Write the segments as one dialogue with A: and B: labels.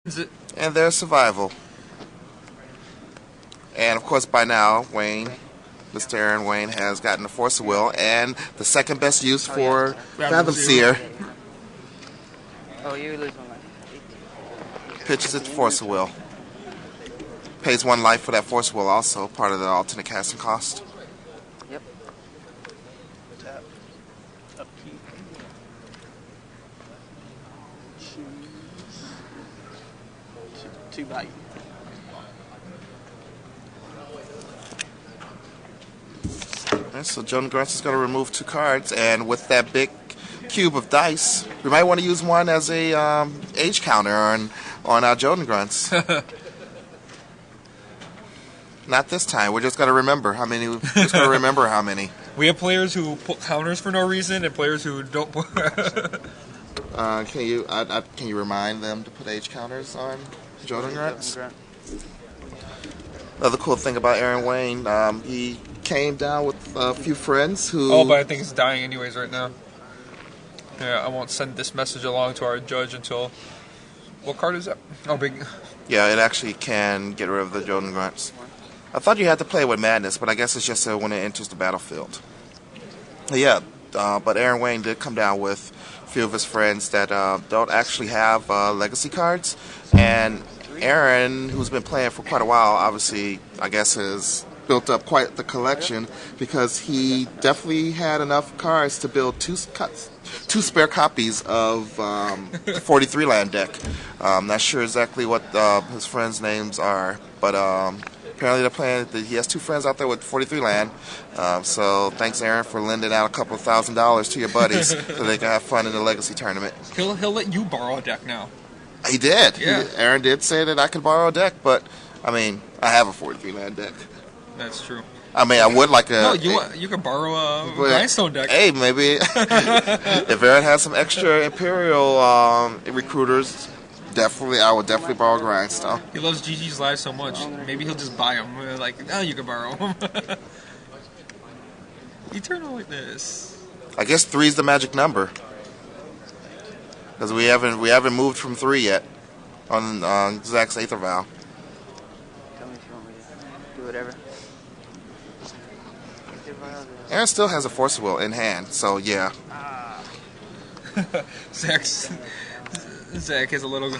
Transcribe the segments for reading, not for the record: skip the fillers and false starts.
A: and their survival. And of course, by now, Mr. Aaron Wayne has gotten the Force of Will and the second best use for Fathom Seer.
B: Oh, you lose 1 life.
A: Pitches it to Force of Will. Pays 1 life for that Force of Will, also part of the alternate casting cost.
B: Yep.
C: Two bite.
A: Alright, so Jonah Grunts is going to remove 2 cards, and with that big cube of dice, we might want to use one as a age counter on Jonah Grunts. Not this time. We're just going to remember how many. We're just going to remember how many.
D: We have players who put counters for no reason, and players who don't put.
A: Can you remind them to put age counters on Jonah Grunts? Another cool thing about Aaron Wayne, he came down with a few friends who.
D: Oh, but I think it's dying anyways right now. Yeah, I won't send this message along to our judge until. What card is that? Oh, big.
A: Yeah, it actually can get rid of the Jonah Grunts. I thought you had to play with Madness, but I guess it's just when it enters the battlefield. Yeah, but Aaron Wayne did come down with a few of his friends that don't actually have legacy cards. And Aaron, who's been playing for quite a while, obviously, I guess has built up quite the collection because he definitely had enough cards to build two spare copies of 43 land deck. Not sure exactly what his friends' names are, but apparently they're playing. He has 2 friends out there with 43 land. So thanks, Aaron, for lending out a couple of $1,000s to your buddies so they can have fun in the Legacy tournament.
D: He'll let you borrow a deck now.
A: He did.
D: Yeah.
A: Aaron did say that I could borrow a deck, but I mean, I have a 43 land deck.
D: That's true.
A: I mean, I would like a.
D: No, you can borrow a Grindstone deck.
A: Hey, maybe if Aaron has some extra Imperial recruiters. I would definitely borrow Grindstone.
D: He loves GG's Live so much. Maybe he'll just buy them. Like, now you can borrow them. Eternal Witness.
A: I guess 3 is the magic number because we haven't moved from 3 yet on Zach's Aether Vow.
B: Tell me if you want me to do whatever.
A: Aaron still has a Force of Will in hand, so yeah.
D: Zach has a little.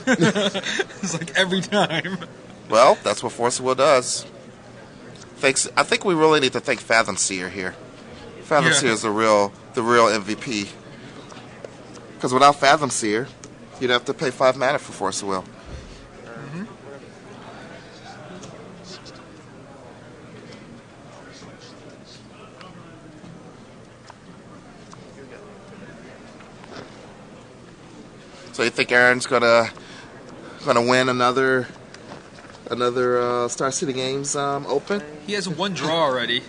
D: It's like every time.
A: Well, that's what Force of Will does. I think we really need to thank Fathom Seer here. Fathom Seer is the real MVP. Because without Fathom Seer, you'd have to pay 5 mana for Force of Will.
D: Mm-hmm.
A: So you think Aaron's gonna win another Star City Games Open?
D: He has 1 draw already,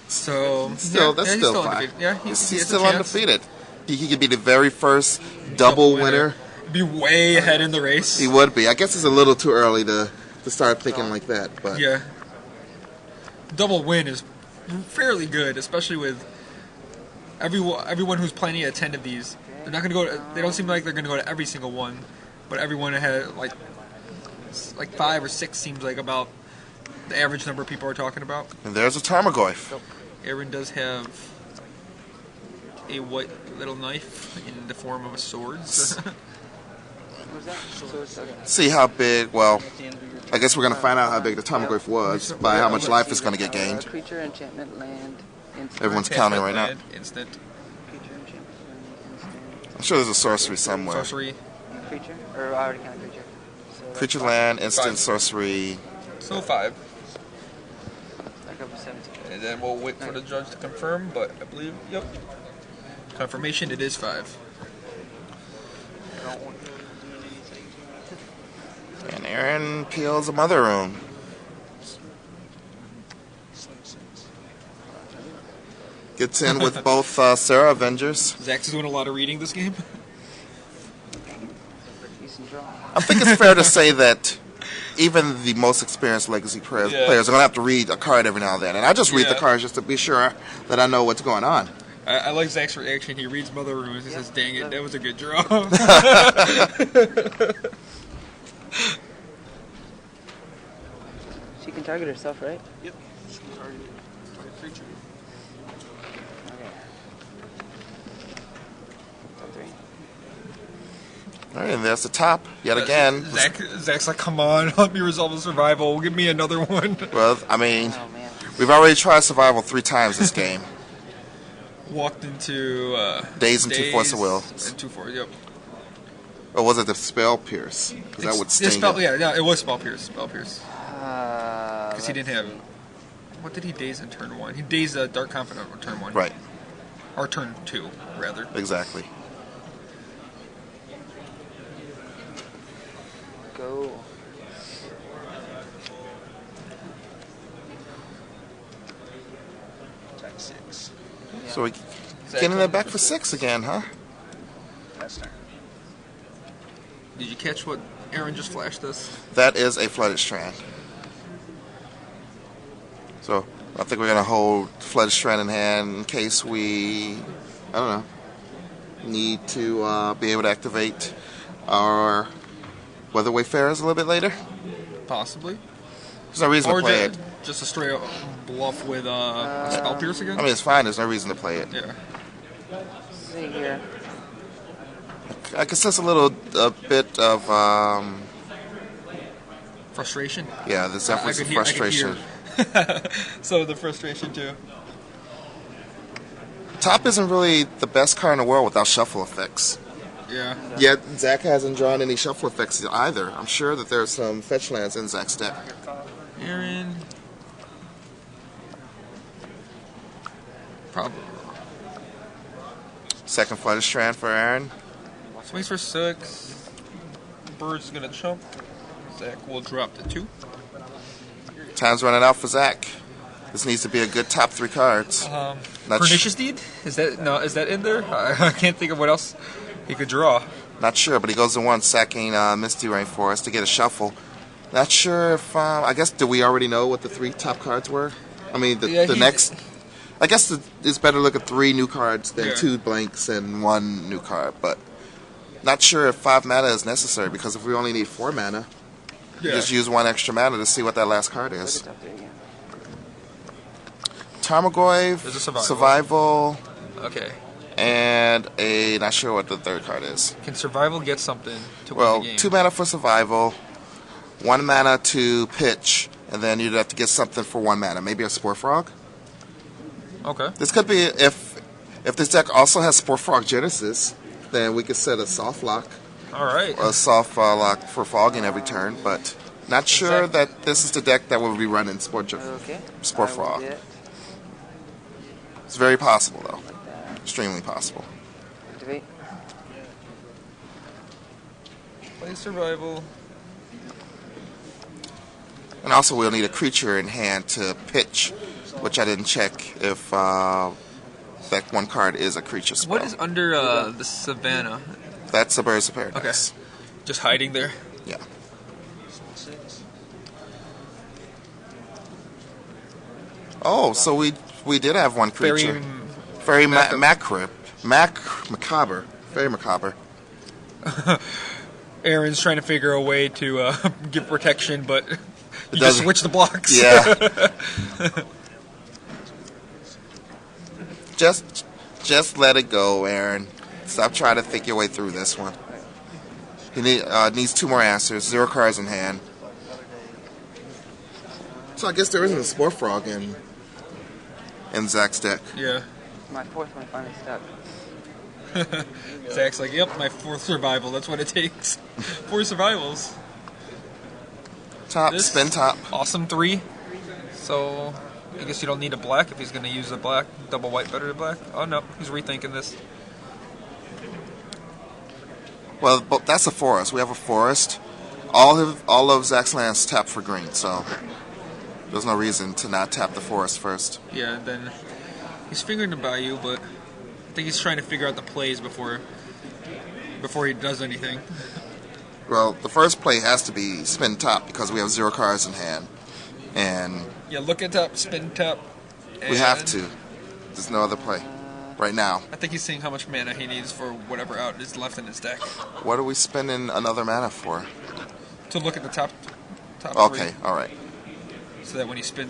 D: so
A: That's
D: still
A: still fine.
D: undefeated. Yeah,
A: he's
D: he has
A: still
D: a chance.
A: undefeated. He could be the very first double winner.
D: Be way ahead in the race.
A: He would be. I guess it's a little too early to start thinking like that, but
D: Yeah, double win is fairly good, especially with everyone who's planning to attend of these. They're not going to go. They don't seem like they're going to go to every single one, but everyone had like 5 or 6 seems like about the average number of people are talking about.
A: And there's a Tarmogoyf.
D: Aaron does have a white little knife in the form of a sword.
A: See how big. Well, I guess we're going to find out how big the Tarmogoyf was by how much life is going to get gained.
B: Creature, enchantment, land, instant.
A: Everyone's counting right now.
D: Instant
B: Creature, enchantment, land, instant.
A: I'm sure there's a sorcery somewhere.
D: sorcery.
B: Creature? Or I already counted creature. So
A: Creature, land, instant,
D: 5.
A: sorcery.
D: So 5.
B: Back up to 17.
D: And then we'll wait for the judge to confirm, but I believe, yep. Confirmation, it is 5.
A: And Aaron peels a Mother Rune. Gets in with both Sarah Avengers.
D: Zach's doing a lot of reading this game.
A: I think it's fair to say that even the most experienced Legacy players are going to have to read a card every now and then. And I just read the cards just to be sure that I know what's going on.
D: I like Zach's reaction. He reads Mother Runes. He says, "Dang it, that was a good draw."
B: She can target herself, right?
D: Yep. She can target creature.
B: Okay. That's three.
A: All right, and there's the top yet again.
D: Zach's like, "Come on, let me resolve the survival. Give me another one."
A: Well, I mean,
B: Oh man.
A: we've already tried survival 3 times this game.
D: Walked into
A: Daze and 2 Force of Will.
D: And 2 Force. Yep.
A: Or was it the Spell Pierce? Because that would sting him.
D: Yeah, it was Spell Pierce. Spell Pierce. Because he
B: Let's
D: didn't have.
B: see.
D: What did he daze in turn 1? He dazed Dark Confidant on turn 1.
A: Right,
D: Or turn 2, rather.
A: exactly.
B: Go.
C: Attack 6.
A: So we getting that back for 6 again, huh?
C: Pass turn.
D: Did you catch what Aaron just flashed us?
A: That is a Flooded Strand. So I think we're going to hold Flooded Strand in hand in case we, I don't know, need to be able to activate our Weather Wayfarers a little bit later.
D: Possibly.
A: There's no reason to play it.
D: Just a straight up bluff with Spell Pierce again?
A: I mean, it's fine. There's no reason to play it.
D: Yeah.
B: Let's see here.
A: I can sense a bit of,
D: Frustration?
A: yeah, there's definitely some frustration.
D: So the frustration too.
A: Top isn't really the best card in the world without shuffle effects.
D: Yeah.
A: Yet Zach hasn't drawn any shuffle effects either. I'm sure that there's some fetch lands in Zach's deck.
D: Aaron. Probably.
A: Second Flooded Strand for Aaron.
D: Swings for 6. Bird's gonna chump. Zach will drop to 2.
A: Time's running out for Zach. This needs to be a good top 3 cards. Not
D: Pernicious Deed? Is that in there? I can't think of what else he could draw.
A: Not sure, but he goes to 1 sacking Misty Rainforest to get a shuffle. Not sure if I guess do we already know what the 3 top cards were? I mean the next. I guess it's better to look at 3 new cards than 2 blanks and 1 new card, but not sure if 5 mana is necessary because if we only need 4 mana, you just use 1 extra mana to see what that last card
B: Look
A: is.
B: at top three again.
A: Tarmogoyf,
D: There's a survival.
A: Survival,
D: Okay.
A: and a not sure what the 3rd card is.
D: Can Survival get something to
A: Well,
D: win the game?
A: 2 mana for Survival, 1 mana to pitch, and then you'd have to get something for 1 mana. Maybe a Spore Frog.
D: Okay.
A: This could be if this deck also has Spore Frog Genesis, then we could set a soft lock,
D: All right.
A: a soft lock for fogging every turn. But not sure that this is the deck that will be running Spore
B: Okay.
A: Spore
B: I will
A: Frog.
B: get
A: It's very possible though,
B: like that.
A: extremely possible.
B: Activate.
D: Play Survival.
A: And also we'll need a creature in hand to pitch, which I didn't check if that 1 card is a creature spell.
D: What is under the Savannah?
A: That's a Birds of Paradise.
D: Just hiding there.
A: Yeah.
C: 6.
A: Oh, so we did have 1 creature. Very macabre. Very macabre.
D: Aaron's trying to figure a way to give protection, but you just
A: doesn't-
D: switch the blocks.
A: Yeah. Just let it go, Aaron. Stop trying to think your way through this one. He needs 2 more answers. 0 cards in hand. So I guess there isn't a Spore Frog in Zach's deck.
D: Yeah.
B: My 4th one finally stuck.
D: Zach's like, yep, my 4th survival. That's what it takes. 4 survivals.
A: Top,
D: This-
A: spin top.
D: Awesome 3. So, I guess you don't need a black if he's going to use a black. Double white better than black. Oh, no. He's rethinking this.
A: Well, but that's a forest. We have a forest. All of Zach's lands tap for green, so there's no reason to not tap the forest first.
D: Yeah, and then he's figuring the Bayou, but I think he's trying to figure out the plays before he does anything.
A: Well, the first play has to be spin top because we have 0 cards in hand, and
D: Yeah, look at top, spin top.
A: we have to. There's no other play. right now.
D: I think he's seeing how much mana he needs for whatever out is left in his deck.
A: What are we spending another mana for?
D: To look at the top
A: Okay,
D: three,
A: all right.
D: so that when he spins